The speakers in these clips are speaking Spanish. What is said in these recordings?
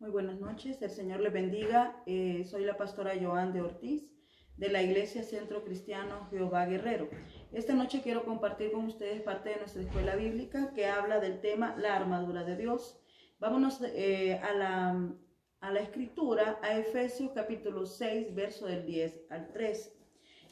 Muy buenas noches, el Señor les bendiga. Soy la pastora Joan de Ortiz de la Iglesia Centro Cristiano Jehová Guerrero. Esta noche quiero compartir con ustedes parte de nuestra escuela bíblica que habla del tema la armadura de Dios. Vámonos a la escritura, a Efesios capítulo 6, verso del 10 al 13.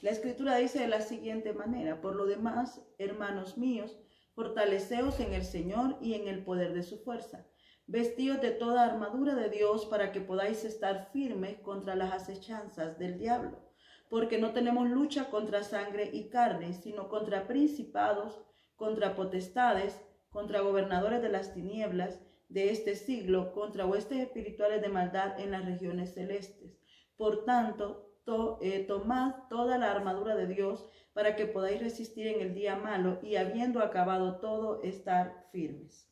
La escritura dice de la siguiente manera: por lo demás, hermanos míos, fortaleceos en el Señor y en el poder de su fuerza. Vestíos de toda armadura de Dios para que podáis estar firmes contra las acechanzas del diablo. Porque no tenemos lucha contra sangre y carne, sino contra principados, contra potestades, contra gobernadores de las tinieblas de este siglo, contra huestes espirituales de maldad en las regiones celestes. Por tanto, tomad toda la armadura de Dios para que podáis resistir en el día malo y habiendo acabado todo, estar firmes.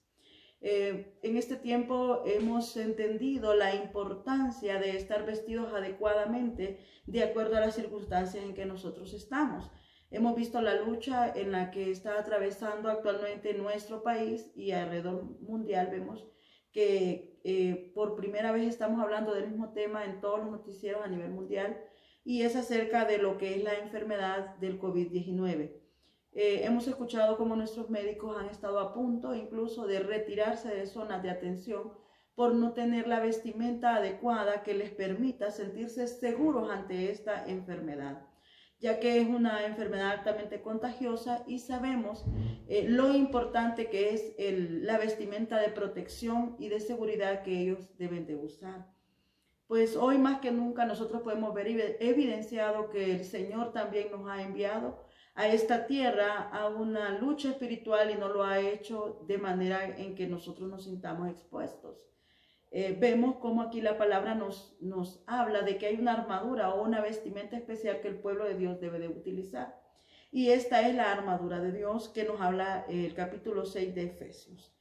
En este tiempo hemos entendido la importancia de estar vestidos adecuadamente de acuerdo a las circunstancias en que nosotros estamos. Hemos visto la lucha en la que está atravesando actualmente nuestro país y alrededor mundial. Vemos que por primera vez estamos hablando del mismo tema en todos los noticieros a nivel mundial, y es acerca de lo que es la enfermedad del COVID-19. Hemos escuchado cómo nuestros médicos han estado a punto incluso de retirarse de zonas de atención por no tener la vestimenta adecuada que les permita sentirse seguros ante esta enfermedad, ya que es una enfermedad altamente contagiosa y sabemos lo importante que es la vestimenta de protección y de seguridad que ellos deben de usar. Pues hoy más que nunca nosotros podemos ver evidenciado que el Señor también nos ha enviado a esta tierra a una lucha espiritual y no lo ha hecho de manera en que nosotros nos sintamos expuestos. Vemos cómo aquí la palabra nos habla de que hay una armadura o una vestimenta especial que el pueblo de Dios debe de utilizar. Y esta es la armadura de Dios que nos habla el capítulo 6 de Efesios.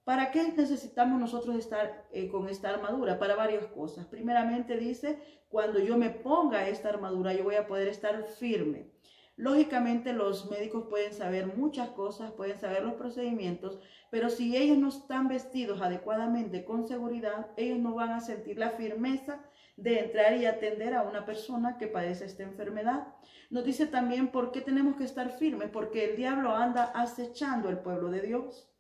¿Para qué necesitamos nosotros estar con esta armadura? Para varias cosas. Primeramente dice, cuando yo me ponga esta armadura, yo voy a poder estar firme. Lógicamente los médicos pueden saber muchas cosas, pueden saber los procedimientos, pero si ellos no están vestidos adecuadamente, con seguridad, ellos no van a sentir la firmeza de entrar y atender a una persona que padece esta enfermedad. Nos dice también por qué tenemos que estar firmes, porque el diablo anda acechando al pueblo de Dios.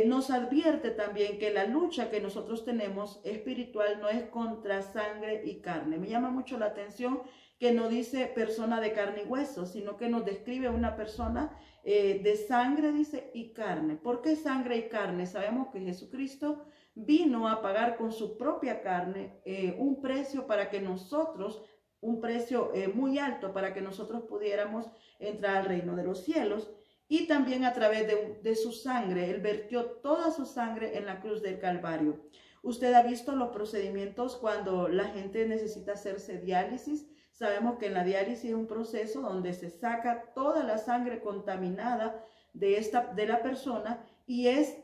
Nos advierte también que la lucha que nosotros tenemos espiritual no es contra sangre y carne. Me llama mucho la atención que no dice persona de carne y hueso, sino que nos describe una persona de sangre, dice, y carne. ¿Por qué sangre y carne? Sabemos que Jesucristo vino a pagar con su propia carne un precio para que nosotros, un precio muy alto para que nosotros pudiéramos entrar al reino de los cielos. Y también a través de su sangre, Él vertió toda su sangre en la cruz del Calvario. Usted ha visto los procedimientos cuando la gente necesita hacerse diálisis. Sabemos que en la diálisis es un proceso donde se saca toda la sangre contaminada de la persona y es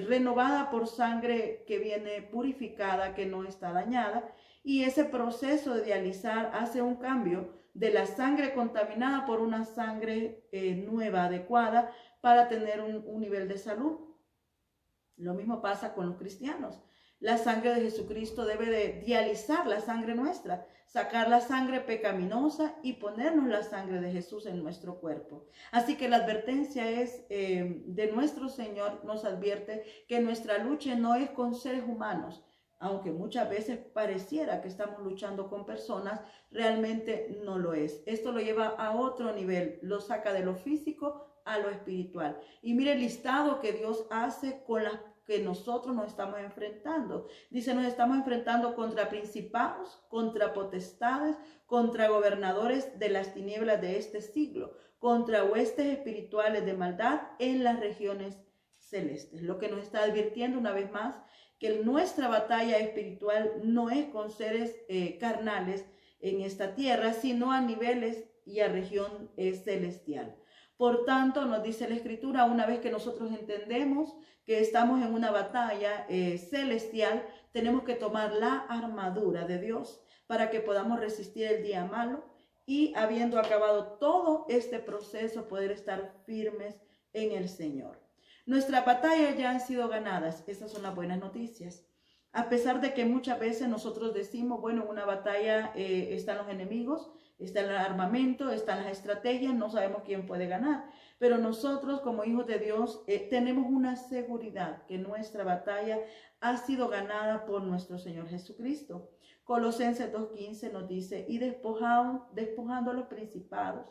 renovada por sangre que viene purificada, que no está dañada. Y ese proceso de dializar hace un cambio de la sangre contaminada por una sangre nueva, adecuada, para tener un nivel de salud. Lo mismo pasa con los cristianos. La sangre de Jesucristo debe de dializar la sangre nuestra, sacar la sangre pecaminosa y ponernos la sangre de Jesús en nuestro cuerpo. Así que la advertencia es de nuestro Señor, nos advierte que nuestra lucha no es con seres humanos, aunque muchas veces pareciera que estamos luchando con personas, realmente no lo es. Esto lo lleva a otro nivel, lo saca de lo físico a lo espiritual. Y mire el listado que Dios hace con las que nosotros nos estamos enfrentando. Dice, nos estamos enfrentando contra principados, contra potestades, contra gobernadores de las tinieblas de este siglo, contra huestes espirituales de maldad en las regiones celestes. Lo que nos está advirtiendo una vez más, que nuestra batalla espiritual no es con seres carnales en esta tierra, sino a niveles y a región celestial. Por tanto, nos dice la Escritura, una vez que nosotros entendemos que estamos en una batalla celestial, tenemos que tomar la armadura de Dios para que podamos resistir el día malo y, habiendo acabado todo este proceso, poder estar firmes en el Señor. Nuestras batallas ya han sido ganadas, esas son las buenas noticias. A pesar de que muchas veces nosotros decimos, bueno, en una batalla están los enemigos, está el armamento, están las estrategias, no sabemos quién puede ganar. Pero nosotros como hijos de Dios tenemos una seguridad que nuestra batalla ha sido ganada por nuestro Señor Jesucristo. Colosenses 2:15 nos dice, y despojando a los principados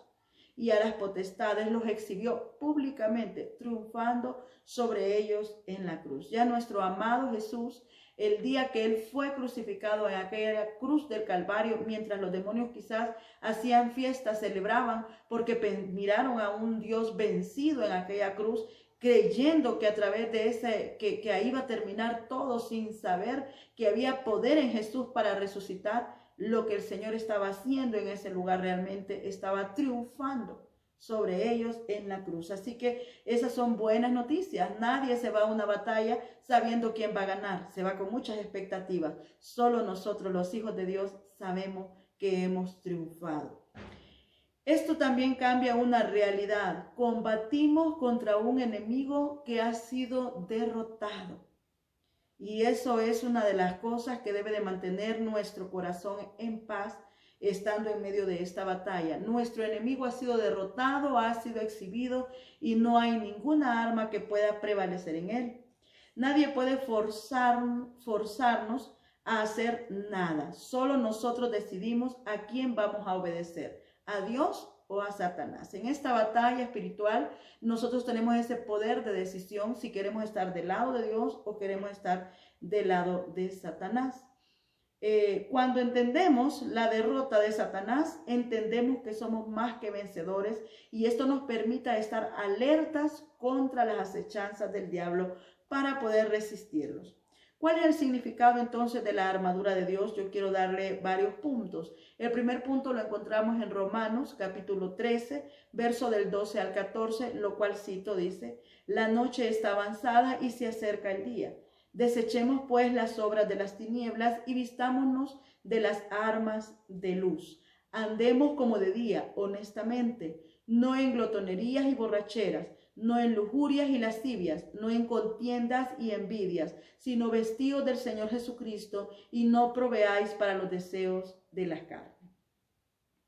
y a las potestades los exhibió públicamente, triunfando sobre ellos en la cruz. Ya nuestro amado Jesús, el día que Él fue crucificado en aquella cruz del Calvario, mientras los demonios quizás hacían fiestas, celebraban, porque miraron a un Dios vencido en aquella cruz, creyendo que a través de que ahí iba a terminar todo, sin saber que había poder en Jesús para resucitar. Lo que el Señor estaba haciendo en ese lugar realmente estaba triunfando sobre ellos en la cruz. Así que esas son buenas noticias. Nadie se va a una batalla sabiendo quién va a ganar. Se va con muchas expectativas. Solo nosotros, los hijos de Dios, sabemos que hemos triunfado. Esto también cambia una realidad. Combatimos contra un enemigo que ha sido derrotado. Y eso es una de las cosas que debe de mantener nuestro corazón en paz estando en medio de esta batalla. Nuestro enemigo ha sido derrotado, ha sido exhibido y no hay ninguna arma que pueda prevalecer en él. Nadie puede forzarnos a hacer nada. Solo nosotros decidimos a quién vamos a obedecer, a Dios o a Satanás. En esta batalla espiritual nosotros tenemos ese poder de decisión si queremos estar del lado de Dios o queremos estar del lado de Satanás. Cuando entendemos la derrota de Satanás, entendemos que somos más que vencedores y esto nos permite estar alertas contra las acechanzas del diablo para poder resistirlos. ¿Cuál es el significado entonces de la armadura de Dios? Yo quiero darle varios puntos. El primer punto lo encontramos en Romanos capítulo 13, verso del 12 al 14, lo cual cito, dice, la noche está avanzada y se acerca el día. Desechemos pues las obras de las tinieblas y vistámonos de las armas de luz. Andemos como de día, honestamente, no en glotonerías y borracheras, no en lujurias y lascivias, no en contiendas y envidias, sino vestidos del Señor Jesucristo y no proveáis para los deseos de la carne.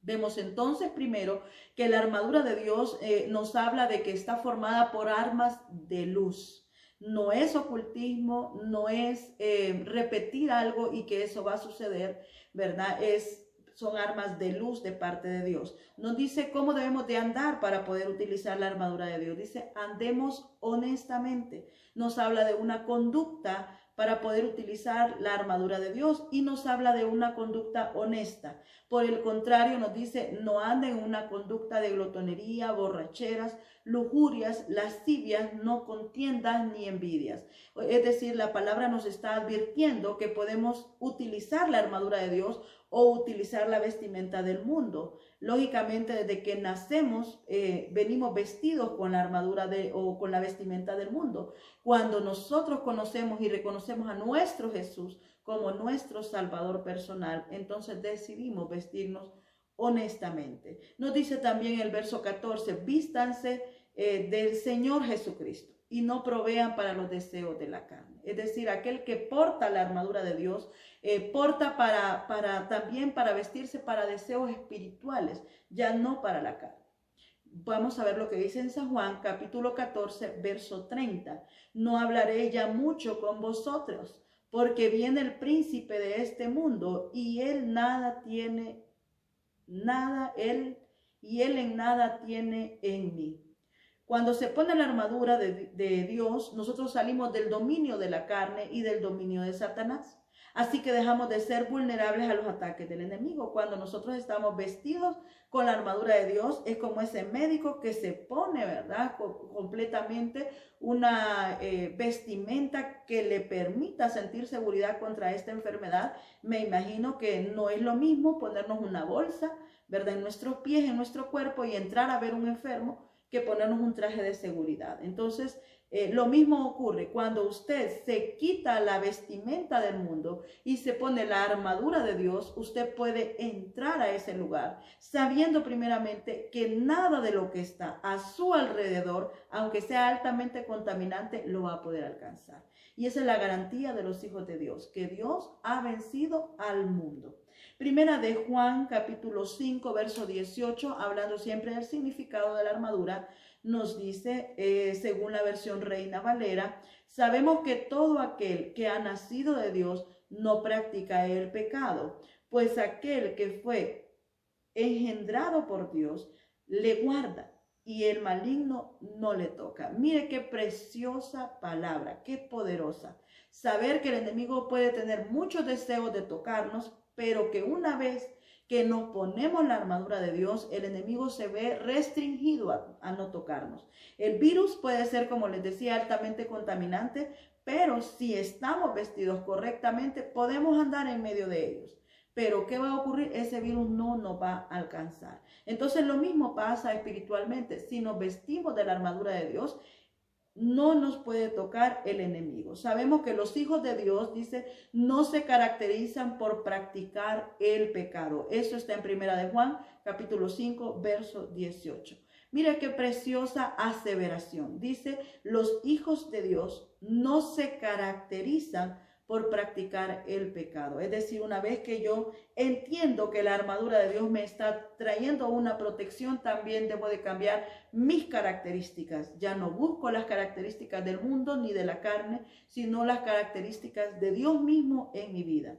Vemos entonces primero que la armadura de Dios nos habla de que está formada por armas de luz. No es ocultismo, no es repetir algo y que eso va a suceder, ¿verdad? Son armas de luz de parte de Dios. Nos dice cómo debemos de andar para poder utilizar la armadura de Dios. Dice, andemos honestamente. Nos habla de una conducta para poder utilizar la armadura de Dios y nos habla de una conducta honesta. Por el contrario, nos dice, no anden en una conducta de glotonería, borracheras, lujurias, lascivias, no contiendas ni envidias. Es decir, la palabra nos está advirtiendo que podemos utilizar la armadura de Dios o utilizar la vestimenta del mundo. Lógicamente, desde que nacemos, venimos vestidos con la armadura o con la vestimenta del mundo. Cuando nosotros conocemos y reconocemos a nuestro Jesús como nuestro Salvador personal, entonces decidimos vestirnos honestamente. Nos dice también el verso 14, vístanse del Señor Jesucristo y no provean para los deseos de la carne. Es decir, aquel que porta la armadura de Dios, porta también para vestirse para deseos espirituales, ya no para la carne. Vamos a ver lo que dice en San Juan, capítulo 14, verso 30. No hablaré ya mucho con vosotros, porque viene el príncipe de este mundo y él en nada tiene en mí. Cuando se pone la armadura de Dios, nosotros salimos del dominio de la carne y del dominio de Satanás. Así que dejamos de ser vulnerables a los ataques del enemigo. Cuando nosotros estamos vestidos con la armadura de Dios, es como ese médico que se pone, ¿verdad?, completamente una vestimenta que le permita sentir seguridad contra esta enfermedad. Me imagino que no es lo mismo ponernos una bolsa, ¿verdad?, en nuestros pies, en nuestro cuerpo y entrar a ver un enfermo, que ponernos un traje de seguridad. Entonces, Lo mismo ocurre cuando usted se quita la vestimenta del mundo y se pone la armadura de Dios. Usted puede entrar a ese lugar sabiendo primeramente que nada de lo que está a su alrededor, aunque sea altamente contaminante, lo va a poder alcanzar. Y esa es la garantía de los hijos de Dios, que Dios ha vencido al mundo. Primera de Juan, capítulo 5, verso 18, hablando siempre del significado de la armadura, nos dice, según la versión Reina Valera, sabemos que todo aquel que ha nacido de Dios no practica el pecado, pues aquel que fue engendrado por Dios le guarda y el maligno no le toca. Mire qué preciosa palabra, qué poderosa. Saber que el enemigo puede tener muchos deseos de tocarnos, pero que una vez que nos ponemos la armadura de Dios, el enemigo se ve restringido a no tocarnos. El virus puede ser, como les decía, altamente contaminante, pero si estamos vestidos correctamente, podemos andar en medio de ellos. Pero ¿qué va a ocurrir? Ese virus no nos va a alcanzar. Entonces lo mismo pasa espiritualmente. Si nos vestimos de la armadura de Dios, no nos puede tocar el enemigo. Sabemos que los hijos de Dios, dice, no se caracterizan por practicar el pecado. Eso está en Primera de Juan, capítulo 5, verso 18. Mira qué preciosa aseveración. Dice, los hijos de Dios no se caracterizan por practicar el pecado. Es decir, una vez que yo entiendo que la armadura de Dios me está trayendo una protección, también debo de cambiar mis características. Ya no busco las características del mundo ni de la carne, sino las características de Dios mismo en mi vida.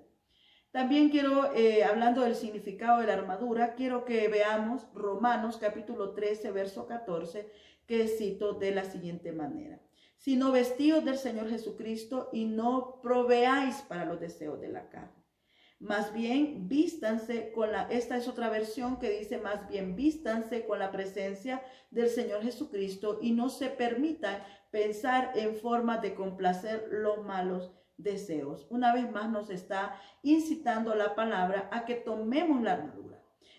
También quiero, hablando del significado de la armadura, quiero que veamos Romanos capítulo 13, verso 14, que cito de la siguiente manera. Sino vestidos del Señor Jesucristo y no proveáis para los deseos de la carne. Más bien vístanse con esta es otra versión que dice, más bien vístanse con la presencia del Señor Jesucristo y no se permitan pensar en forma de complacer los malos deseos. Una vez más nos está incitando la palabra a que tomemos la armadura.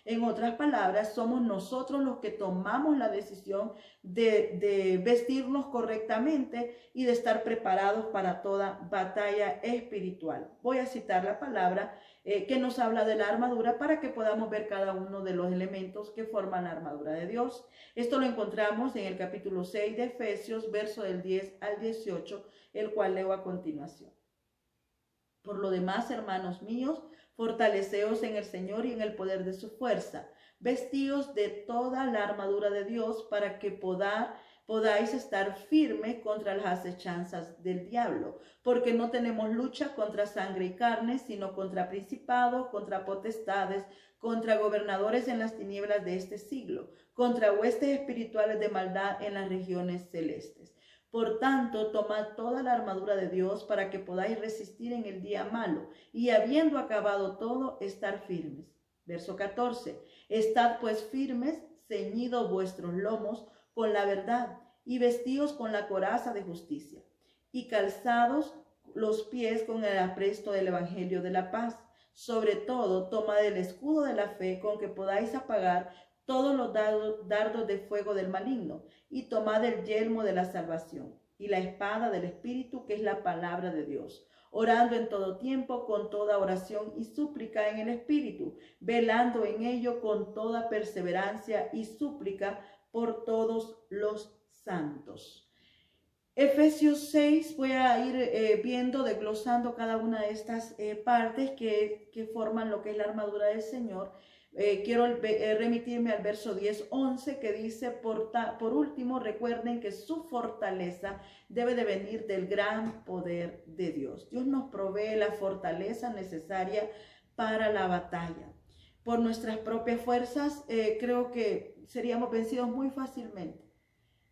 En otras palabras, somos nosotros los que tomamos la decisión de vestirnos correctamente y de estar preparados para toda batalla espiritual. Voy a citar la palabra que nos habla de la armadura para que podamos ver cada uno de los elementos que forman la armadura de Dios. Esto lo encontramos en el capítulo 6 de Efesios, verso del 10 al 18, el cual leo a continuación. Por lo demás, hermanos míos, fortaleceos en el Señor y en el poder de su fuerza. Vestíos de toda la armadura de Dios para que podáis estar firmes contra las acechanzas del diablo. Porque no tenemos lucha contra sangre y carne, sino contra principados, contra potestades, contra gobernadores en las tinieblas de este siglo, contra huestes espirituales de maldad en las regiones celestes. Por tanto, tomad toda la armadura de Dios para que podáis resistir en el día malo y habiendo acabado todo, estar firmes. Verso 14. Estad pues firmes, ceñidos vuestros lomos con la verdad y vestidos con la coraza de justicia y calzados los pies con el apresto del evangelio de la paz. Sobre todo, tomad el escudo de la fe con que podáis apagar todos los dardos de fuego del maligno, y tomad el yelmo de la salvación, y la espada del Espíritu, que es la palabra de Dios, orando en todo tiempo con toda oración y súplica en el Espíritu, velando en ello con toda perseverancia y súplica por todos los santos. Efesios 6, voy a ir viendo, desglosando cada una de estas partes que forman lo que es la armadura del Señor. Quiero remitirme al verso 10, 11 que dice, por último, recuerden que su fortaleza debe de venir del gran poder de Dios. Dios nos provee la fortaleza necesaria para la batalla. Por nuestras propias fuerzas, creo que seríamos vencidos muy fácilmente.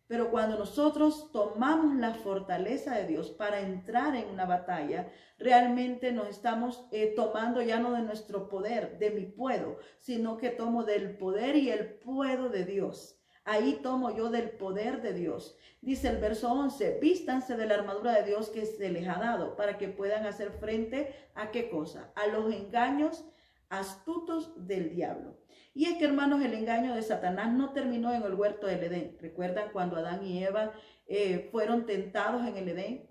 Pero cuando nosotros tomamos la fortaleza de Dios para entrar en una batalla, realmente nos estamos tomando ya no de nuestro poder, de mi puedo, sino que tomo del poder y el puedo de Dios. Ahí tomo yo del poder de Dios. Dice el verso 11, vístanse de la armadura de Dios que se les ha dado para que puedan hacer frente a ¿qué cosa? A los engaños astutos del diablo. Y es que, hermanos, el engaño de Satanás no terminó en el huerto del Edén. ¿Recuerdan cuando Adán y Eva fueron tentados en el Edén,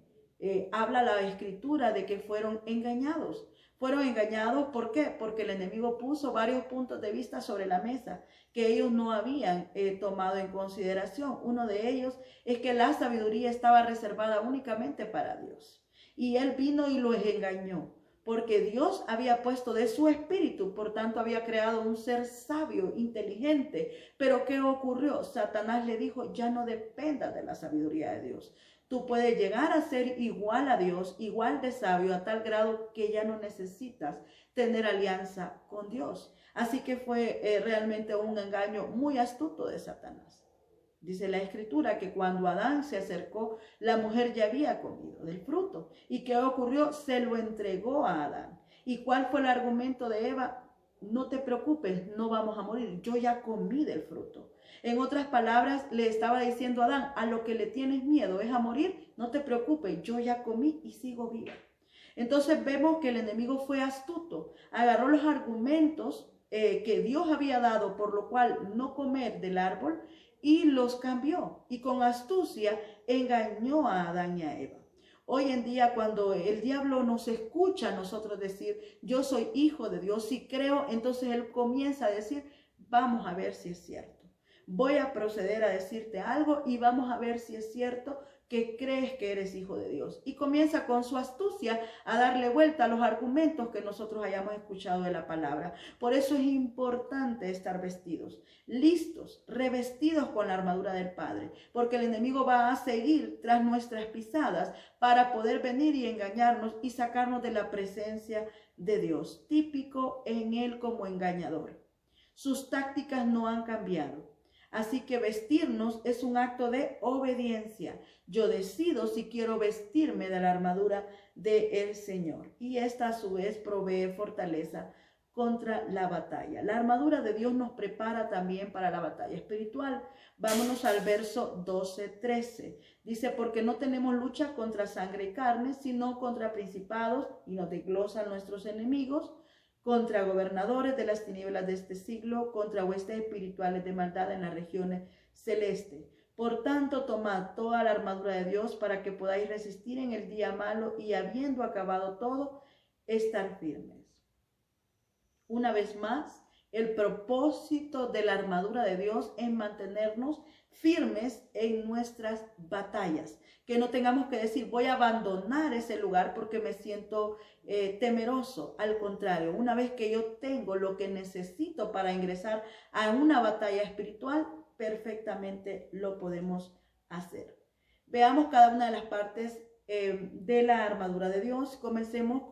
habla la Escritura de que fueron engañados. Fueron engañados, ¿por qué? Porque el enemigo puso varios puntos de vista sobre la mesa que ellos no habían tomado en consideración. Uno de ellos es que la sabiduría estaba reservada únicamente para Dios. Y él vino y los engañó, porque Dios había puesto de su espíritu, por tanto había creado un ser sabio, inteligente. Pero ¿qué ocurrió? Satanás le dijo, ya no dependas de la sabiduría de Dios. Tú puedes llegar a ser igual a Dios, igual de sabio, a tal grado que ya no necesitas tener alianza con Dios. Así que fue realmente un engaño muy astuto de Satanás. Dice la Escritura que cuando Adán se acercó, la mujer ya había comido del fruto. ¿Y qué ocurrió? Se lo entregó a Adán. ¿Y cuál fue el argumento de Eva? No te preocupes, no vamos a morir, yo ya comí del fruto. En otras palabras, le estaba diciendo a Adán, a lo que le tienes miedo es a morir, no te preocupes, yo ya comí y sigo viva. Entonces vemos que el enemigo fue astuto, agarró los argumentos que Dios había dado, por lo cual no comer del árbol, y los cambió. Y con astucia engañó a Adán y a Eva. Hoy en día, cuando el diablo nos escucha a nosotros decir, yo soy hijo de Dios, si creo, entonces él comienza a decir, vamos a ver si es cierto. Voy a proceder a decirte algo y vamos a ver si es cierto que crees que eres hijo de Dios. Y comienza con su astucia a darle vuelta a los argumentos que nosotros hayamos escuchado de la palabra. Por eso es importante estar vestidos, listos, revestidos con la armadura del Padre, porque el enemigo va a seguir tras nuestras pisadas para poder venir y engañarnos y sacarnos de la presencia de Dios, típico en él como engañador. Sus tácticas no han cambiado. Así que vestirnos es un acto de obediencia. Yo decido si quiero vestirme de la armadura del Señor. Y esta a su vez provee fortaleza contra la batalla. La armadura de Dios nos prepara también para la batalla espiritual. Vámonos al verso 12-13. Dice, porque no tenemos lucha contra sangre y carne, sino contra principados, y nos desglosan nuestros enemigos, contra gobernadores de las tinieblas de este siglo, contra huestes espirituales de maldad en las regiones celestes. Por tanto, tomad toda la armadura de Dios para que podáis resistir en el día malo y habiendo acabado todo, estar firmes. Una vez más, el propósito de la armadura de Dios es mantenernos firmes en nuestras batallas. Que no tengamos que decir, voy a abandonar ese lugar porque me siento temeroso. Al contrario, una vez que yo tengo lo que necesito para ingresar a una batalla espiritual, perfectamente lo podemos hacer. Veamos cada una de las partes de la armadura de Dios. Comencemos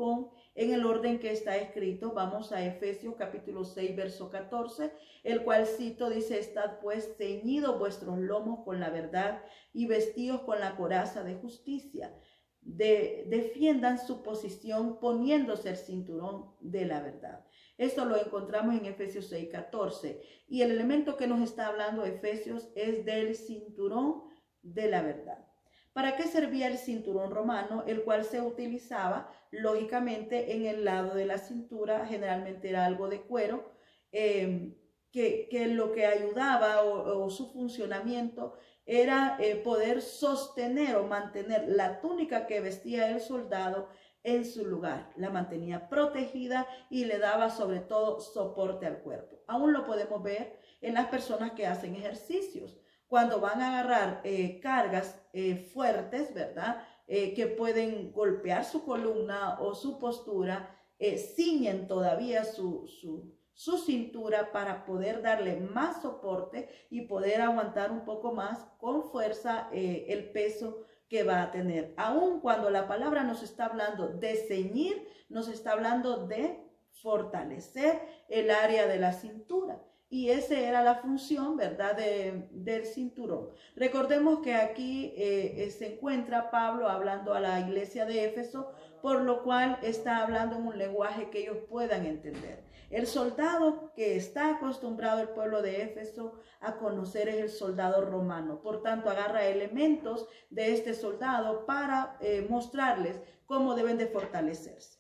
en el orden que está escrito. Vamos a Efesios capítulo 6, verso 14, el cual cito, dice, estad pues ceñidos vuestros lomos con la verdad y vestidos con la coraza de justicia. Defiendan su posición poniéndose el cinturón de la verdad. Esto lo encontramos en Efesios 6, 14. Y el elemento que nos está hablando Efesios es del cinturón de la verdad. ¿Para qué servía el cinturón romano? El cual se utilizaba, lógicamente, en el lado de la cintura. Generalmente era algo de cuero, que lo que ayudaba o su funcionamiento era poder sostener o mantener la túnica que vestía el soldado en su lugar. La mantenía protegida y le daba sobre todo soporte al cuerpo. Aún lo podemos ver en las personas que hacen ejercicios. Cuando van a agarrar cargas fuertes, ¿verdad? Que pueden golpear su columna o su postura, ciñen todavía su cintura para poder darle más soporte y poder aguantar un poco más con fuerza el peso que va a tener. Aun cuando la palabra nos está hablando de ceñir, nos está hablando de fortalecer el área de la cintura. Y esa era la función, ¿verdad?, del cinturón. Recordemos que aquí se encuentra Pablo hablando a la iglesia de Éfeso, por lo cual está hablando en un lenguaje que ellos puedan entender. El soldado que está acostumbrado el pueblo de Éfeso a conocer es el soldado romano. Por tanto, agarra elementos de este soldado para mostrarles cómo deben de fortalecerse.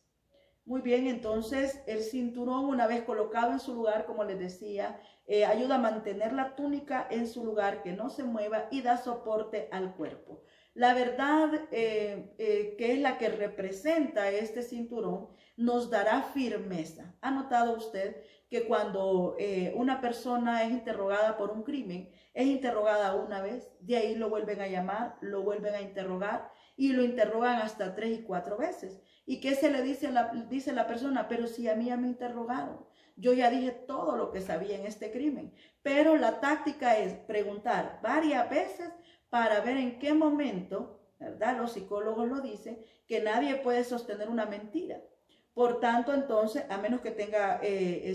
Muy bien, entonces el cinturón, una vez colocado en su lugar, como les decía, ayuda a mantener la túnica en su lugar, que no se mueva, y da soporte al cuerpo. La verdad, que es la que representa este cinturón, nos dará firmeza. ¿Ha notado usted que cuando una persona es interrogada por un crimen, es interrogada una vez, de ahí lo vuelven a llamar, lo vuelven a interrogar y lo interrogan hasta 3 y 4 veces? ¿Y qué se le dice la persona? Pero si a mí ya me interrogaron, yo ya dije todo lo que sabía en este crimen. Pero la táctica es preguntar varias veces para ver en qué momento, ¿verdad? Los psicólogos lo dicen, que nadie puede sostener una mentira. Por tanto, entonces, a menos que tenga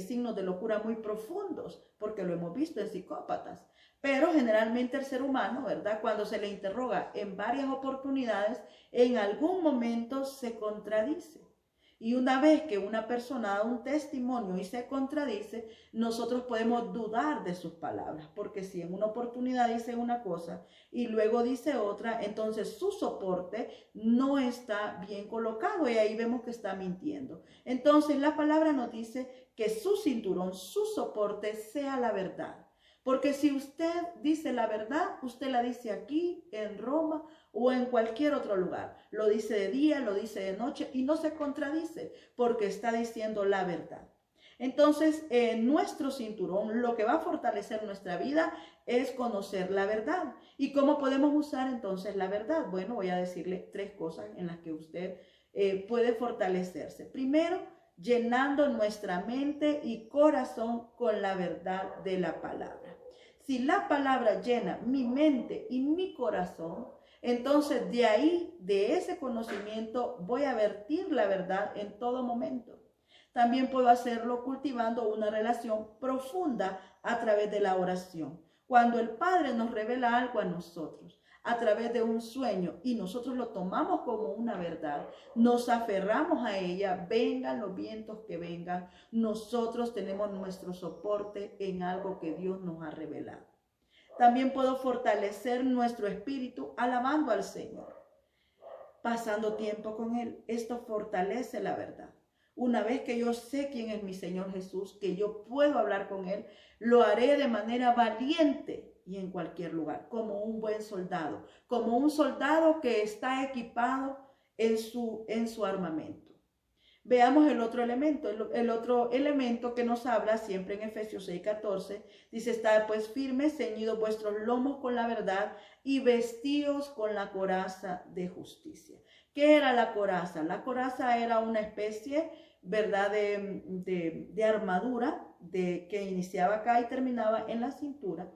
signos de locura muy profundos, porque lo hemos visto en psicópatas. Pero generalmente el ser humano, ¿verdad? Cuando se le interroga en varias oportunidades, en algún momento se contradice. Y una vez que una persona da un testimonio y se contradice, nosotros podemos dudar de sus palabras, porque si en una oportunidad dice una cosa y luego dice otra, entonces su soporte no está bien colocado y ahí vemos que está mintiendo. Entonces la palabra nos dice que su cinturón, su soporte sea la verdad. Porque si usted dice la verdad, usted la dice aquí, en Roma o en cualquier otro lugar. Lo dice de día, lo dice de noche y no se contradice porque está diciendo la verdad. Entonces, nuestro cinturón, lo que va a fortalecer nuestra vida es conocer la verdad. ¿Y cómo podemos usar entonces la verdad? Bueno, voy a decirle 3 cosas en las que usted puede fortalecerse. Primero, llenando nuestra mente y corazón con la verdad de la palabra. Si la palabra llena mi mente y mi corazón, entonces de ahí, de ese conocimiento, voy a vertir la verdad en todo momento. También puedo hacerlo cultivando una relación profunda a través de la oración. Cuando el Padre nos revela algo a nosotros, a través de un sueño, y nosotros lo tomamos como una verdad, nos aferramos a ella, vengan los vientos que vengan, nosotros tenemos nuestro soporte en algo que Dios nos ha revelado. También puedo fortalecer nuestro espíritu alabando al Señor, pasando tiempo con Él. Esto fortalece la verdad. Una vez que yo sé quién es mi Señor Jesús, que yo puedo hablar con Él, lo haré de manera valiente y en cualquier lugar, como un buen soldado, como un soldado que está equipado en su armamento. Veamos el otro elemento, el otro elemento que nos habla siempre en Efesios 6:14, dice: estad pues firmes, ceñidos vuestros lomos con la verdad y vestidos con la coraza de justicia. ¿Qué era la coraza? La coraza era una especie, ¿verdad?, de armadura que iniciaba acá y terminaba en la cintura.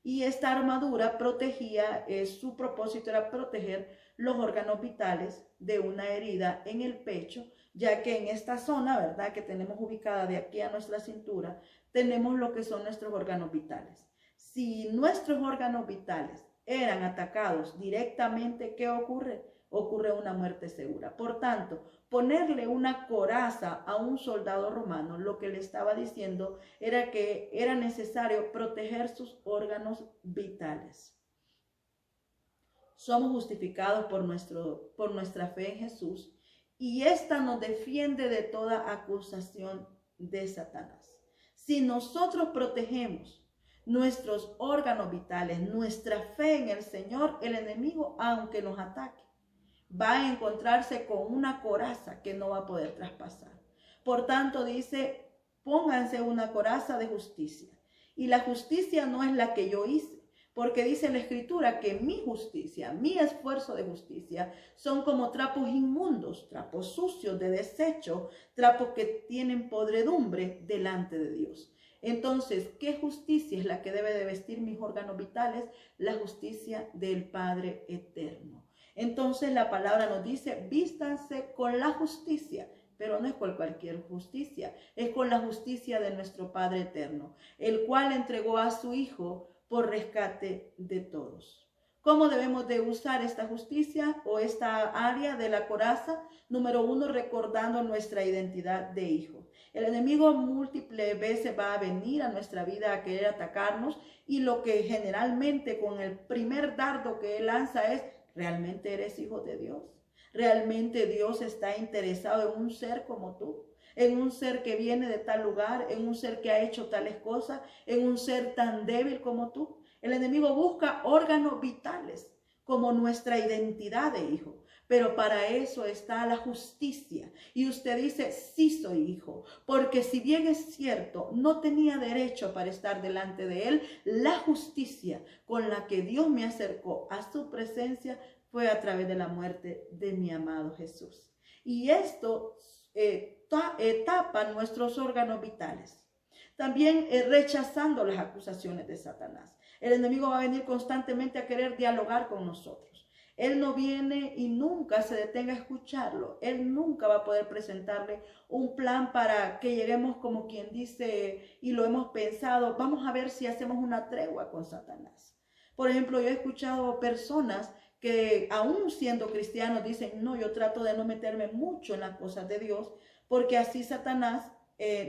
Y esta armadura protegía, su propósito era proteger los órganos vitales de una herida en el pecho, ya que en esta zona, ¿verdad?, que tenemos ubicada de aquí a nuestra cintura, tenemos lo que son nuestros órganos vitales. Si nuestros órganos vitales eran atacados directamente, ¿qué ocurre? Ocurre una muerte segura. Por tanto, ponerle una coraza a un soldado romano, lo que le estaba diciendo era que era necesario proteger sus órganos vitales. Somos justificados por nuestra fe en Jesús, y esta nos defiende de toda acusación de Satanás. Si nosotros protegemos nuestros órganos vitales, nuestra fe en el Señor, el enemigo, aunque nos ataque, va a encontrarse con una coraza que no va a poder traspasar. Por tanto, dice: pónganse una coraza de justicia. Y la justicia no es la que yo hice, porque dice la Escritura que mi justicia, mi esfuerzo de justicia, son como trapos inmundos, trapos sucios de desecho, trapos que tienen podredumbre delante de Dios. Entonces, ¿qué justicia es la que debe de vestir mis órganos vitales? La justicia del Padre eterno. Entonces la palabra nos dice: vístanse con la justicia. Pero no es con cualquier justicia, es con la justicia de nuestro Padre eterno, el cual entregó a su Hijo por rescate de todos. ¿Cómo debemos de usar esta justicia o esta área de la coraza? Número 1, recordando nuestra identidad de hijo. El enemigo múltiples veces va a venir a nuestra vida a querer atacarnos, y lo que generalmente con el primer dardo que él lanza es: ¿realmente eres hijo de Dios? ¿Realmente Dios está interesado en un ser como tú? En un ser que viene de tal lugar, en un ser que ha hecho tales cosas, en un ser tan débil como tú. El enemigo busca órganos vitales como nuestra identidad de hijo. Pero para eso está la justicia. Y usted dice, sí soy hijo. Porque si bien es cierto, no tenía derecho para estar delante de él, la justicia con la que Dios me acercó a su presencia fue a través de la muerte de mi amado Jesús. Y esto tapa nuestros órganos vitales. También rechazando las acusaciones de Satanás. El enemigo va a venir constantemente a querer dialogar con nosotros. Él no viene y nunca se detenga a escucharlo. Él nunca va a poder presentarle un plan para que lleguemos, como quien dice, y lo hemos pensado, vamos a ver si hacemos una tregua con Satanás. Por ejemplo, yo he escuchado personas que aún siendo cristianos dicen, no, yo trato de no meterme mucho en las cosas de Dios, porque así Satanás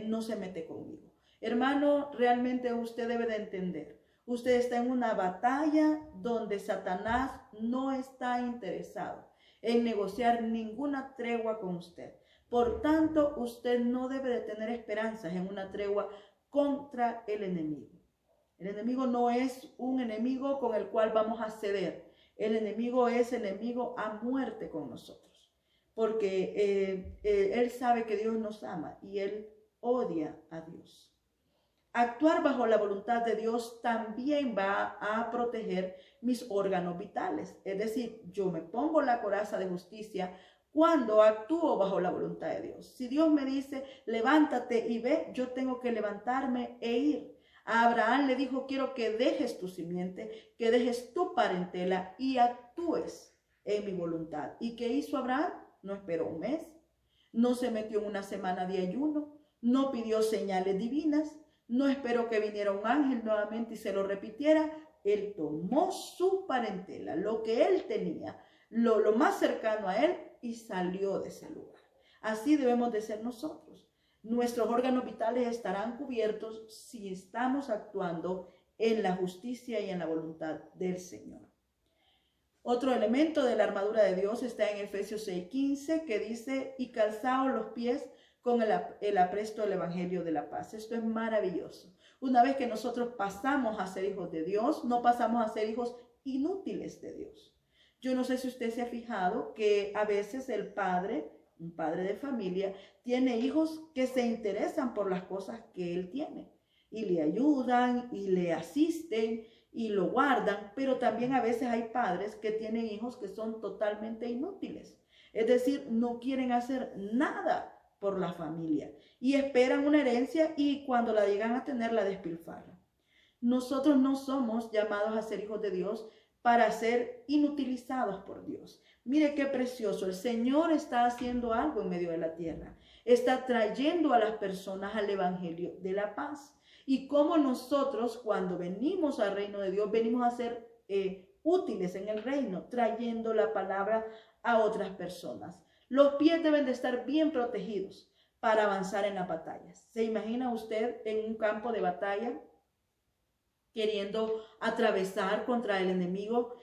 no se mete conmigo. Hermano, realmente usted debe de entender. Usted está en una batalla donde Satanás no está interesado en negociar ninguna tregua con usted. Por tanto, usted no debe de tener esperanzas en una tregua contra el enemigo. El enemigo no es un enemigo con el cual vamos a ceder. El enemigo es enemigo a muerte con nosotros. Porque él sabe que Dios nos ama y él odia a Dios. Actuar bajo la voluntad de Dios también va a proteger mis órganos vitales. Es decir, yo me pongo la coraza de justicia cuando actúo bajo la voluntad de Dios. Si Dios me dice, levántate y ve, yo tengo que levantarme e ir. A Abraham le dijo, quiero que dejes tu simiente, que dejes tu parentela y actúes en mi voluntad. ¿Y qué hizo Abraham? No esperó un mes, no se metió en una semana de ayuno, no pidió señales divinas, no esperó que viniera un ángel nuevamente y se lo repitiera. Él tomó su parentela, lo que él tenía, lo más cercano a él, y salió de ese lugar. Así debemos de ser nosotros. Nuestros órganos vitales estarán cubiertos si estamos actuando en la justicia y en la voluntad del Señor. Otro elemento de la armadura de Dios está en Efesios 6:15, que dice, y calzaos los pies con el apresto del Evangelio de la paz. Esto es maravilloso. Una vez que nosotros pasamos a ser hijos de Dios, no pasamos a ser hijos inútiles de Dios. Yo no sé si usted se ha fijado que a veces el padre, un padre de familia, tiene hijos que se interesan por las cosas que él tiene y le ayudan y le asisten y lo guardan, pero también a veces hay padres que tienen hijos que son totalmente inútiles. Es decir, no quieren hacer nada por la familia y esperan una herencia y cuando la llegan a tener la despilfarran. Nosotros no somos llamados a ser hijos de Dios para ser inutilizados por Dios. Mire qué precioso, el Señor está haciendo algo en medio de la tierra, está trayendo a las personas al Evangelio de la paz. Y como nosotros cuando venimos al reino de Dios, venimos a ser útiles en el reino, trayendo la palabra a otras personas. Los pies deben de estar bien protegidos para avanzar en las batallas. ¿Se imagina usted en un campo de batalla queriendo atravesar contra el enemigo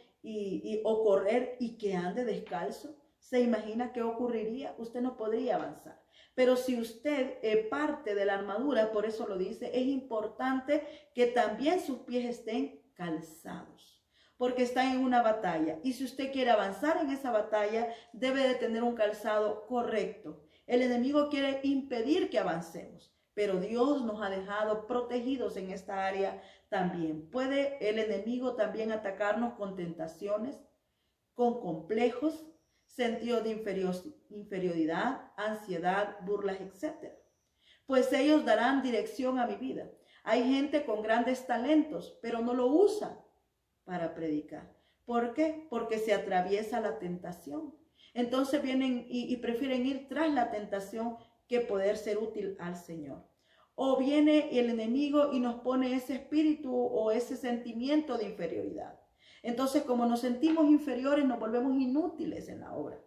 o correr y que ande descalzo? ¿Se imagina qué ocurriría? Usted no podría avanzar. Pero si usted parte de la armadura, por eso lo dice, es importante que también sus pies estén calzados, porque están en una batalla. Y si usted quiere avanzar en esa batalla, debe de tener un calzado correcto. El enemigo quiere impedir que avancemos, pero Dios nos ha dejado protegidos en esta área también. Puede el enemigo también atacarnos con tentaciones, con complejos, sentido de inferioridad, ansiedad, burlas, etc. Pues ellos darán dirección a mi vida. Hay gente con grandes talentos, pero no lo usan para predicar. ¿Por qué? Porque se atraviesa la tentación. Entonces vienen y prefieren ir tras la tentación que poder ser útil al Señor. O viene el enemigo y nos pone ese espíritu o ese sentimiento de inferioridad. Entonces, como nos sentimos inferiores, nos volvemos inútiles en la obra.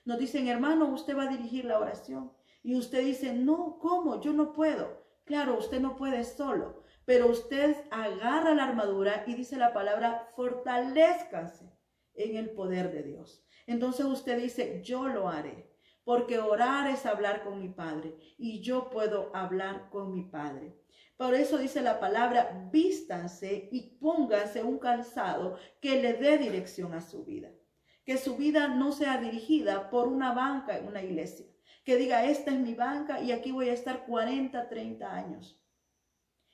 Nos dicen, hermano, usted va a dirigir la oración. Y usted dice, no, ¿cómo? Yo no puedo. Claro, usted no puede solo. Pero usted agarra la armadura y dice la palabra, fortalézcanse en el poder de Dios. Entonces usted dice, yo lo haré, porque orar es hablar con mi Padre y yo puedo hablar con mi Padre. Por eso dice la palabra, vístanse y pónganse un calzado que le dé dirección a su vida. Que su vida no sea dirigida por una banca en una iglesia. Que diga, esta es mi banca y aquí voy a estar 40, 30 años.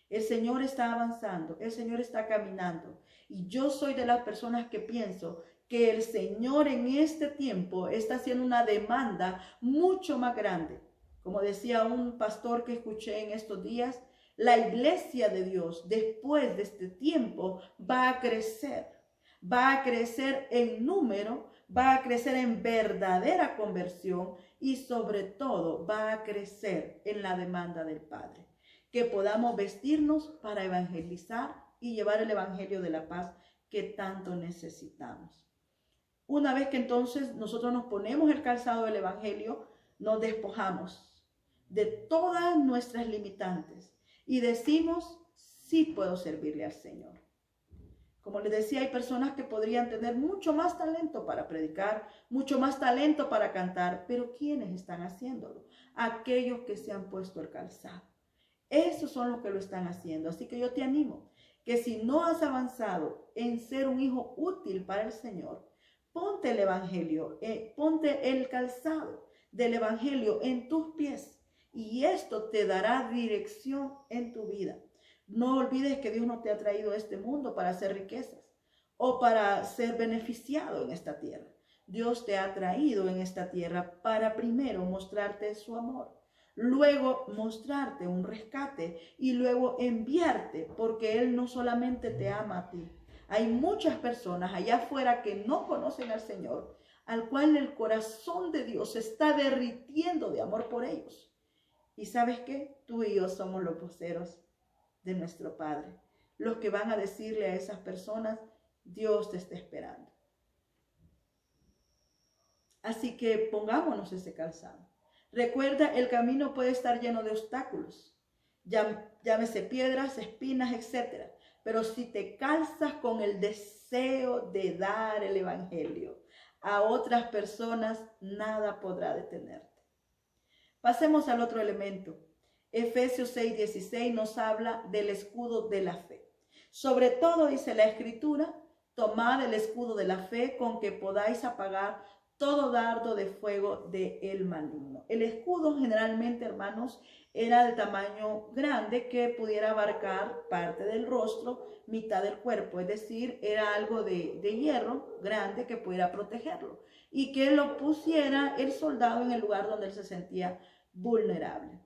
El Señor está avanzando, el Señor está caminando. Y yo soy de las personas que pienso que el Señor en este tiempo está haciendo una demanda mucho más grande. Como decía un pastor que escuché en estos días, la iglesia de Dios después de este tiempo va a crecer en número, va a crecer en verdadera conversión y sobre todo va a crecer en la demanda del Padre. Que podamos vestirnos para evangelizar y llevar el evangelio de la paz que tanto necesitamos. Una vez que entonces nosotros nos ponemos el calzado del evangelio, nos despojamos de todas nuestras limitantes y decimos, sí puedo servirle al Señor. Como les decía, hay personas que podrían tener mucho más talento para predicar, mucho más talento para cantar, pero ¿quiénes están haciéndolo? Aquellos que se han puesto el calzado. Esos son los que lo están haciendo. Así que yo te animo que si no has avanzado en ser un hijo útil para el Señor, ponte el evangelio, ponte el calzado del evangelio en tus pies y esto te dará dirección en tu vida. No olvides que Dios no te ha traído a este mundo para hacer riquezas o para ser beneficiado en esta tierra. Dios te ha traído en esta tierra para primero mostrarte su amor, luego mostrarte un rescate y luego enviarte, porque Él no solamente te ama a ti. Hay muchas personas allá afuera que no conocen al Señor, al cual el corazón de Dios se está derritiendo de amor por ellos. ¿Y sabes qué? Tú y yo somos los voceros de nuestro Padre, los que van a decirle a esas personas, Dios te está esperando. Así que pongámonos ese calzado. Recuerda, el camino puede estar lleno de obstáculos, llámese piedras, espinas, etc. Pero si te calzas con el deseo de dar el evangelio a otras personas, nada podrá detenerte. Pasemos al otro elemento. Efesios 6:16 nos habla del escudo de la fe. Sobre todo, dice la Escritura, tomad el escudo de la fe con que podáis apagar todo dardo de fuego del maligno. El escudo generalmente, hermanos, era de tamaño grande que pudiera abarcar parte del rostro, mitad del cuerpo, es decir, era algo de hierro grande que pudiera protegerlo y que lo pusiera el soldado en el lugar donde él se sentía vulnerable.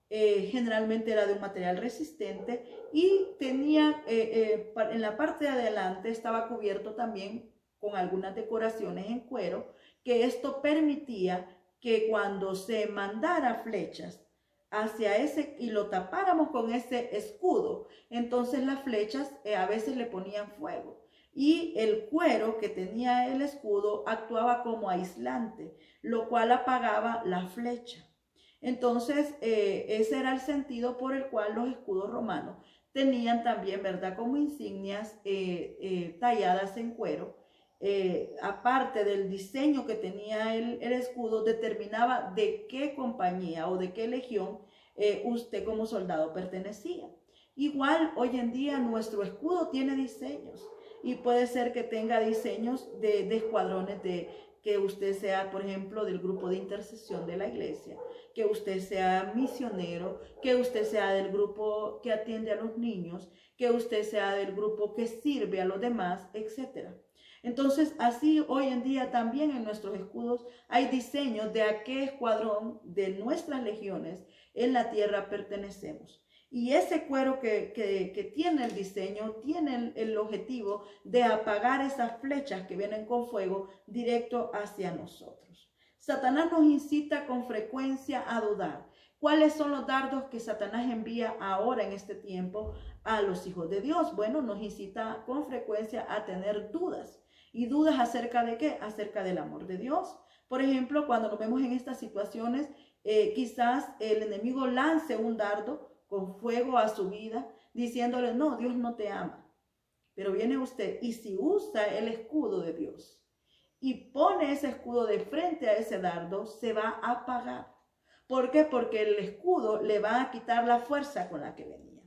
Generalmente era de un material resistente y tenía en la parte de adelante estaba cubierto también con algunas decoraciones en cuero, que esto permitía que cuando se mandara flechas hacia ese y lo tapáramos con ese escudo, entonces las flechas a veces le ponían fuego y el cuero que tenía el escudo actuaba como aislante, lo cual apagaba la flecha. Entonces, ese era el sentido por el cual los escudos romanos tenían también, ¿verdad?, como insignias talladas en cuero. Aparte del diseño que tenía el escudo, determinaba de qué compañía o de qué legión usted como soldado pertenecía. Igual, hoy en día nuestro escudo tiene diseños y puede ser que tenga diseños de escuadrones que usted sea, por ejemplo, del grupo de intercesión de la iglesia, que usted sea misionero, que usted sea del grupo que atiende a los niños, que usted sea del grupo que sirve a los demás, etc. Entonces, así hoy en día también en nuestros escudos hay diseños de a qué escuadrón de nuestras legiones en la tierra pertenecemos. Y ese cuero que tiene el diseño tiene el objetivo de apagar esas flechas que vienen con fuego directo hacia nosotros. Satanás nos incita con frecuencia a dudar. ¿Cuáles son los dardos que Satanás envía ahora en este tiempo a los hijos de Dios? Bueno, nos incita con frecuencia a tener dudas. ¿Y dudas acerca de qué? Acerca del amor de Dios. Por ejemplo, cuando nos vemos en estas situaciones, quizás el enemigo lance un dardo con fuego a su vida, diciéndole, no, Dios no te ama. Pero viene usted y si usa el escudo de Dios y pone ese escudo de frente a ese dardo, se va a apagar. ¿Por qué? Porque el escudo le va a quitar la fuerza con la que venía.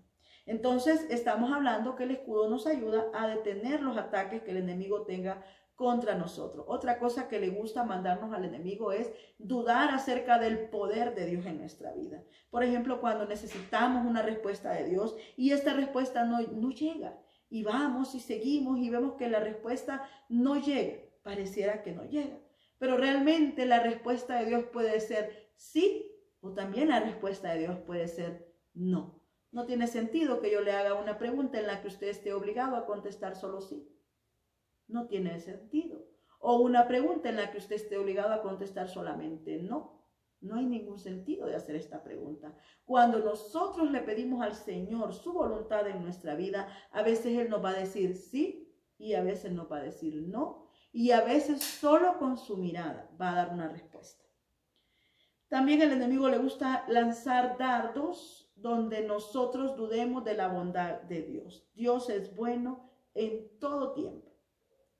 Entonces, estamos hablando que el escudo nos ayuda a detener los ataques que el enemigo tenga contra nosotros. Otra cosa que le gusta mandarnos al enemigo es dudar acerca del poder de Dios en nuestra vida. Por ejemplo, cuando necesitamos una respuesta de Dios y esta respuesta no llega, y vamos y seguimos y vemos que la respuesta no llega, pareciera que no llega. Pero realmente la respuesta de Dios puede ser sí, o también la respuesta de Dios puede ser no. No tiene sentido que yo le haga una pregunta en la que usted esté obligado a contestar solo sí. No tiene sentido. O una pregunta en la que usted esté obligado a contestar solamente no. No hay ningún sentido de hacer esta pregunta. Cuando nosotros le pedimos al Señor su voluntad en nuestra vida, a veces Él nos va a decir sí y a veces nos va a decir no. Y a veces solo con su mirada va a dar una respuesta. También al enemigo le gusta lanzar dardos donde nosotros dudemos de la bondad de Dios. Dios es bueno en todo tiempo.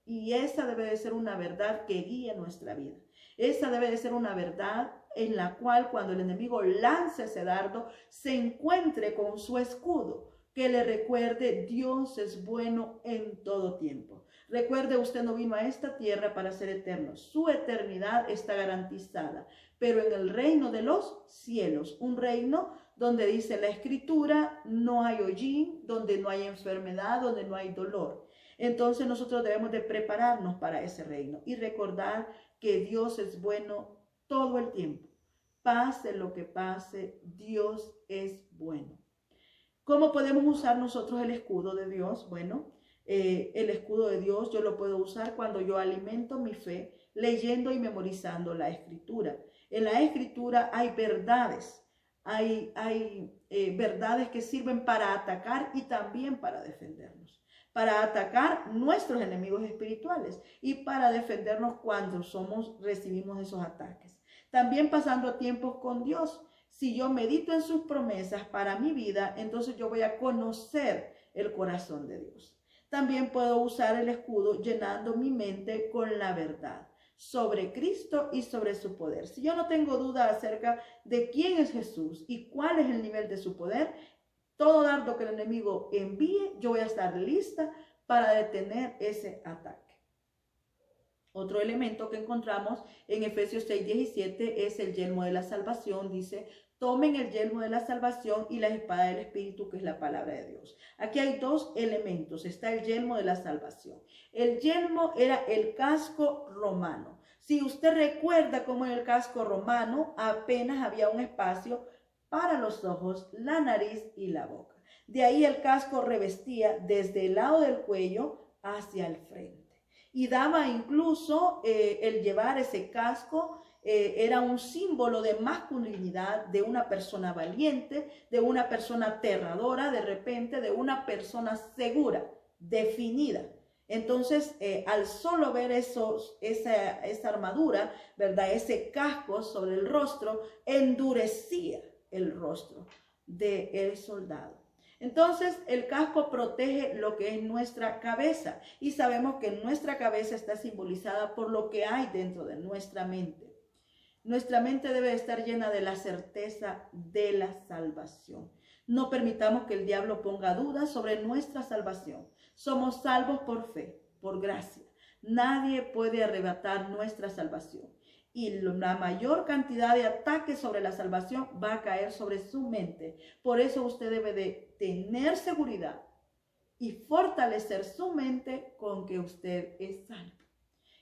Y esa debe de ser una verdad que guíe nuestra vida. Esa debe de ser una verdad en la cual cuando el enemigo lance ese dardo, se encuentre con su escudo, que le recuerde Dios es bueno en todo tiempo. Recuerde, usted no vino a esta tierra para ser eterno. Su eternidad está garantizada, pero en el reino de los cielos, un reino donde dice la Escritura, no hay hollín, donde no hay enfermedad, donde no hay dolor. Entonces nosotros debemos de prepararnos para ese reino y recordar que Dios es bueno todo el tiempo. Pase lo que pase, Dios es bueno. ¿Cómo podemos usar nosotros el escudo de Dios? Bueno, el escudo de Dios yo lo puedo usar cuando yo alimento mi fe leyendo y memorizando la Escritura. En la Escritura hay verdades, hay verdades que sirven para atacar y también para defendernos. Para atacar nuestros enemigos espirituales y para defendernos cuando recibimos esos ataques. También pasando tiempos con Dios. Si yo medito en sus promesas para mi vida, entonces yo voy a conocer el corazón de Dios. También puedo usar el escudo llenando mi mente con la verdad sobre Cristo y sobre su poder. Si yo no tengo duda acerca de quién es Jesús y cuál es el nivel de su poder, todo dardo que el enemigo envíe, yo voy a estar lista para detener ese ataque. Otro elemento que encontramos en Efesios 6:17 es el yelmo de la salvación. Dice, tomen el yelmo de la salvación y la espada del Espíritu, que es la palabra de Dios. Aquí hay dos elementos. Está el yelmo de la salvación. El yelmo era el casco romano. Si usted recuerda cómo en el casco romano apenas había un espacio para los ojos, la nariz y la boca. De ahí el casco revestía desde el lado del cuello hacia el frente. Y daba incluso el llevar ese casco, era un símbolo de masculinidad, de una persona valiente, de una persona aterradora, de repente, de una persona segura, definida. Entonces, al solo ver esa armadura, ¿verdad? Ese casco sobre el rostro, endurecía el rostro del soldado. Entonces, el casco protege lo que es nuestra cabeza y sabemos que nuestra cabeza está simbolizada por lo que hay dentro de nuestra mente. Nuestra mente debe estar llena de la certeza de la salvación. No permitamos que el diablo ponga dudas sobre nuestra salvación. Somos salvos por fe, por gracia. Nadie puede arrebatar nuestra salvación. Y la mayor cantidad de ataques sobre la salvación va a caer sobre su mente. Por eso usted debe de tener seguridad y fortalecer su mente con que usted es salvo.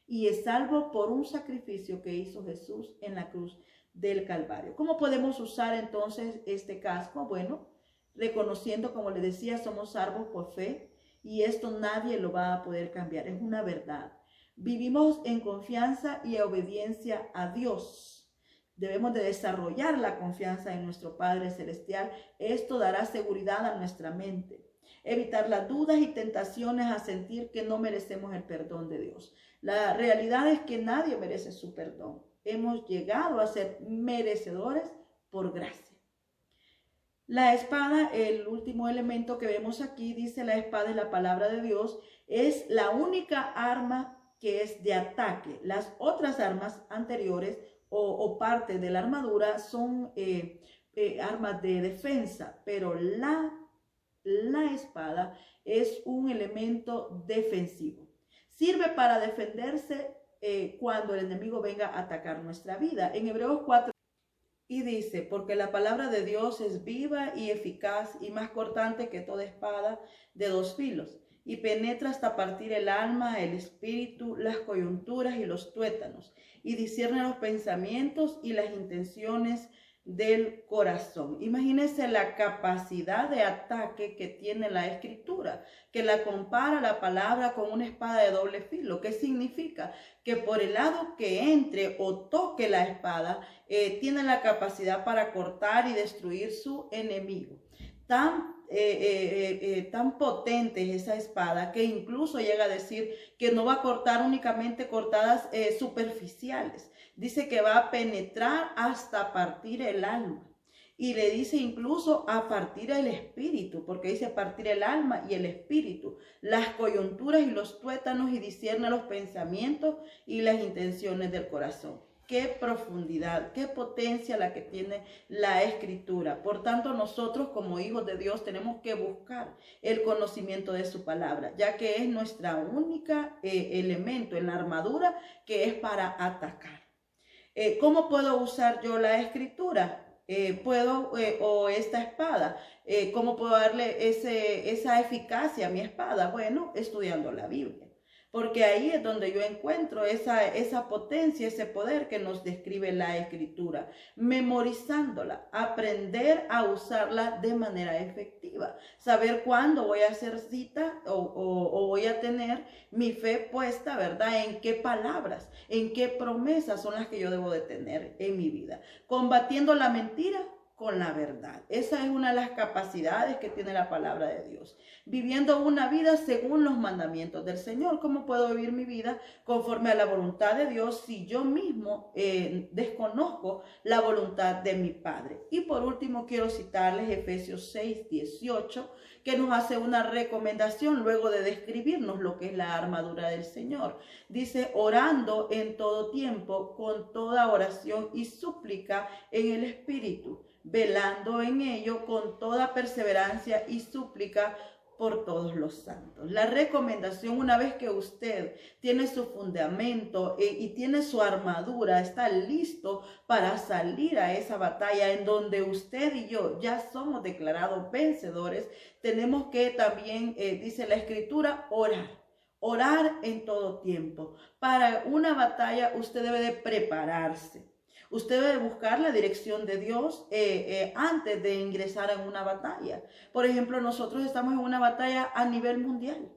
Y es salvo por un sacrificio que hizo Jesús en la cruz del Calvario. ¿Cómo podemos usar entonces este casco? Bueno, reconociendo, como le decía, somos salvos por fe y esto nadie lo va a poder cambiar. Es una verdad. Vivimos en confianza y obediencia a Dios. Debemos de desarrollar la confianza en nuestro Padre Celestial. Esto dará seguridad a nuestra mente. Evitar las dudas y tentaciones a sentir que no merecemos el perdón de Dios. La realidad es que nadie merece su perdón. Hemos llegado a ser merecedores por gracia. La espada, el último elemento que vemos aquí, dice la espada es la palabra de Dios, es la única arma que es de ataque. Las otras armas anteriores o parte de la armadura son armas de defensa, pero la espada es un elemento defensivo. Sirve para defenderse cuando el enemigo venga a atacar nuestra vida. En Hebreos 4 y dice, porque la palabra de Dios es viva y eficaz y más cortante que toda espada de dos filos, y penetra hasta partir el alma, el espíritu, las coyunturas y los tuétanos, y discierne los pensamientos y las intenciones del corazón. Imagínense la capacidad de ataque que tiene la Escritura, que la compara la palabra con una espada de doble filo. ¿Qué significa? Que por el lado que entre o toque la espada, tiene la capacidad para cortar y destruir su enemigo. Tan potente es esa espada que incluso llega a decir que no va a cortar únicamente cortadas superficiales. Dice que va a penetrar hasta partir el alma. Y le dice incluso a partir el espíritu, porque dice partir el alma y el espíritu, las coyunturas y los tuétanos, y discierne los pensamientos y las intenciones del corazón. Qué profundidad, qué potencia la que tiene la Escritura. Por tanto, nosotros como hijos de Dios tenemos que buscar el conocimiento de su palabra, ya que es nuestra única elemento en la armadura que es para atacar. ¿Cómo puedo usar yo la Escritura? O esta espada, ¿cómo puedo darle esa eficacia a mi espada? Bueno, estudiando la Biblia. Porque ahí es donde yo encuentro esa potencia, ese poder que nos describe la Escritura. Memorizándola, aprender a usarla de manera efectiva. Saber cuándo voy a hacer cita o voy a tener mi fe puesta, ¿verdad? En qué palabras, en qué promesas son las que yo debo de tener en mi vida. Combatiendo la mentira con la verdad. Esa es una de las capacidades que tiene la palabra de Dios. Viviendo una vida según los mandamientos del Señor. ¿Cómo puedo vivir mi vida conforme a la voluntad de Dios si yo mismo desconozco la voluntad de mi Padre? Y por último quiero citarles Efesios 6:18, que nos hace una recomendación luego de describirnos lo que es la armadura del Señor. Dice, orando en todo tiempo, con toda oración y súplica en el Espíritu, velando en ello con toda perseverancia y súplica por todos los santos. La recomendación, una vez que usted tiene su fundamento y tiene su armadura, está listo para salir a esa batalla en donde usted y yo ya somos declarados vencedores, tenemos que también, dice la Escritura, orar en todo tiempo. Para una batalla usted debe de prepararse. Usted debe buscar la dirección de Dios antes de ingresar en una batalla. Por ejemplo, nosotros estamos en una batalla a nivel mundial.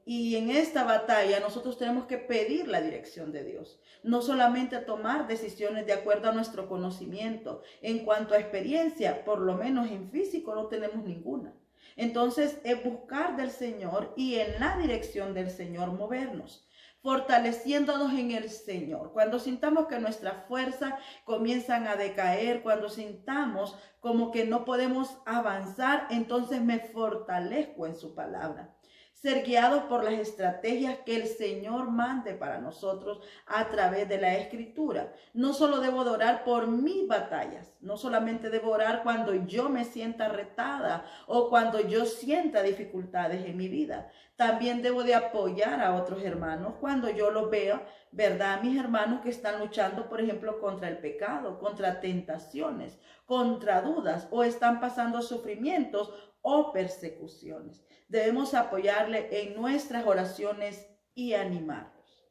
Y en esta batalla nosotros tenemos que pedir la dirección de Dios. No solamente tomar decisiones de acuerdo a nuestro conocimiento. En cuanto a experiencia, por lo menos en físico no tenemos ninguna. Entonces es buscar del Señor y en la dirección del Señor movernos, fortaleciéndonos en el Señor. Cuando sintamos que nuestras fuerzas comienzan a decaer, cuando sintamos como que no podemos avanzar, entonces me fortalezco en su palabra. Ser guiados por las estrategias que el Señor mande para nosotros a través de la Escritura. No solo debo de orar por mis batallas, no solamente debo orar cuando yo me sienta retada o cuando yo sienta dificultades en mi vida. También debo de apoyar a otros hermanos cuando yo los veo, ¿verdad? Mis hermanos que están luchando, por ejemplo, contra el pecado, contra tentaciones, contra dudas o están pasando sufrimientos o persecuciones. Debemos apoyarle en nuestras oraciones y animarlos.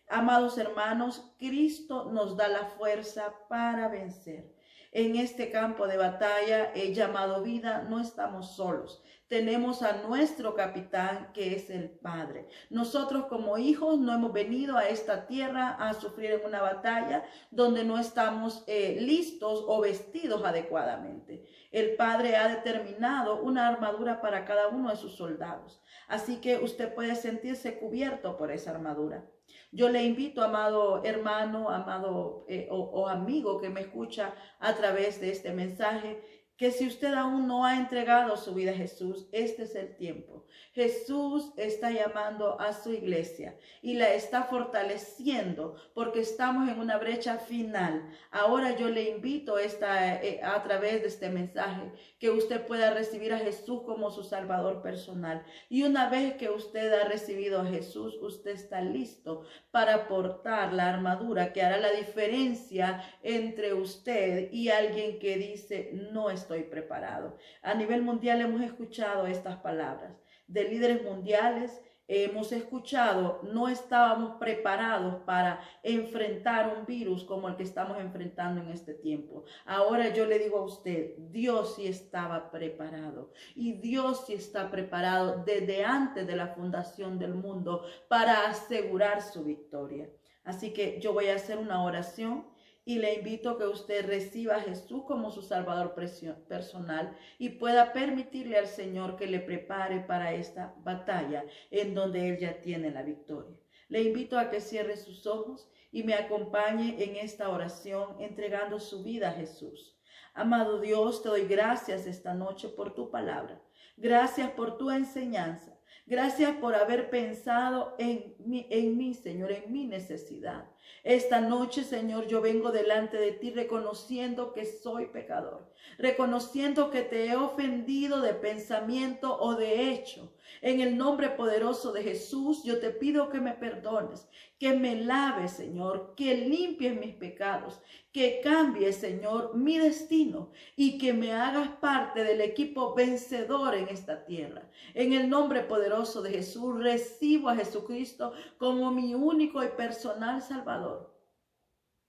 Amados hermanos, Cristo nos da la fuerza para vencer. En este campo de batalla llamado vida no estamos solos. Tenemos a nuestro capitán que es el Padre. Nosotros como hijos no hemos venido a esta tierra a sufrir en una batalla donde no estamos listos o vestidos adecuadamente. El Padre ha determinado una armadura para cada uno de sus soldados. Así que usted puede sentirse cubierto por esa armadura. Yo le invito, amado hermano, amado o amigo que me escucha a través de este mensaje, que si usted aún no ha entregado su vida a Jesús, este es el tiempo. Jesús está llamando a su iglesia y la está fortaleciendo porque estamos en una brecha final. Ahora yo le invito a través de este mensaje que usted pueda recibir a Jesús como su Salvador personal. Y una vez que usted ha recibido a Jesús, usted está listo para portar la armadura que hará la diferencia entre usted y alguien que dice no estoy preparado. A nivel mundial hemos escuchado estas palabras de líderes mundiales. Hemos escuchado, no estábamos preparados para enfrentar un virus como el que estamos enfrentando en este tiempo. Ahora yo le digo a usted, Dios sí estaba preparado y Dios sí está preparado desde antes de la fundación del mundo para asegurar su victoria. Así que yo voy a hacer una oración y le invito a que usted reciba a Jesús como su Salvador personal y pueda permitirle al Señor que le prepare para esta batalla en donde Él ya tiene la victoria. Le invito a que cierre sus ojos y me acompañe en esta oración entregando su vida a Jesús. Amado Dios, te doy gracias esta noche por tu palabra. Gracias por tu enseñanza. Gracias por haber pensado en mí, Señor, en mi necesidad. Esta noche, Señor, yo vengo delante de ti reconociendo que soy pecador, reconociendo que te he ofendido de pensamiento o de hecho. En el nombre poderoso de Jesús, yo te pido que me perdones, que me laves, Señor, que limpies mis pecados, que cambies, Señor, mi destino y que me hagas parte del equipo vencedor en esta tierra. En el nombre poderoso de Jesús, recibo a Jesucristo como mi único y personal Salvador.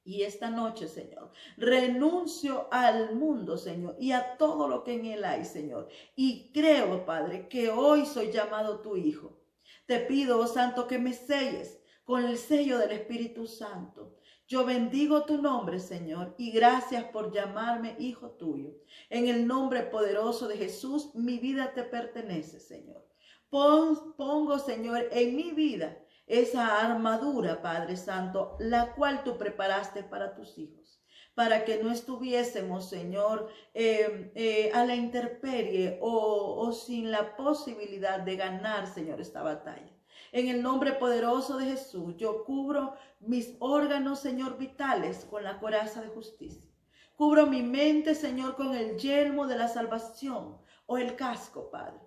Y esta noche, Señor, renuncio al mundo, Señor, y a todo lo que en él hay, Señor. Y creo, Padre, que hoy soy llamado tu hijo. Te pido, oh Santo, que me selles con el sello del Espíritu Santo. Yo bendigo tu nombre, Señor, y gracias por llamarme hijo tuyo. En el nombre poderoso de Jesús, mi vida te pertenece, Señor. Pongo, Señor, en mi vida esa armadura, Padre Santo, la cual tú preparaste para tus hijos, para que no estuviésemos, Señor, a la intemperie o sin la posibilidad de ganar, Señor, esta batalla. En el nombre poderoso de Jesús, yo cubro mis órganos, Señor, vitales con la coraza de justicia. Cubro mi mente, Señor, con el yelmo de la salvación o el casco, Padre.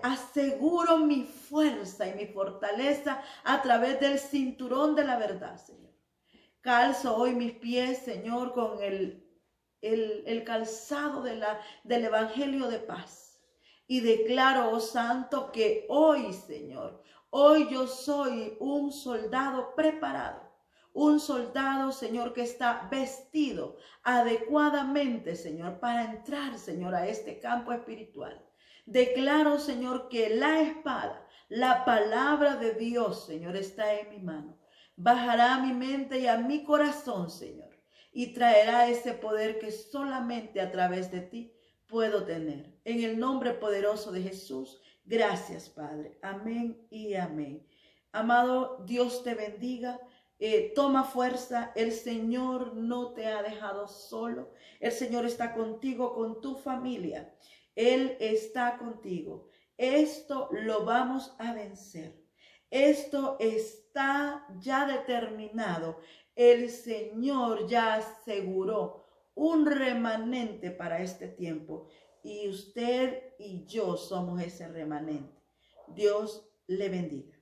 Aseguro mi fuerza y mi fortaleza a través del cinturón de la verdad, Señor. Calzo hoy mis pies, Señor, con el calzado del Evangelio de paz. Y declaro, oh Santo, que hoy, Señor, hoy yo soy un soldado preparado. Un soldado, Señor, que está vestido adecuadamente, Señor, para entrar, Señor, a este campo espiritual. Declaro, Señor, que la espada, la palabra de Dios, Señor, está en mi mano. Bajará a mi mente y a mi corazón, Señor, y traerá ese poder que solamente a través de ti puedo tener. En el nombre poderoso de Jesús, gracias, Padre. Amén y amén. Amado, Dios te bendiga. Toma fuerza, el Señor no te ha dejado solo. El Señor está contigo, con tu familia. Él está contigo. Esto lo vamos a vencer. Esto está ya determinado. El Señor ya aseguró un remanente para este tiempo. Y usted y yo somos ese remanente. Dios le bendiga.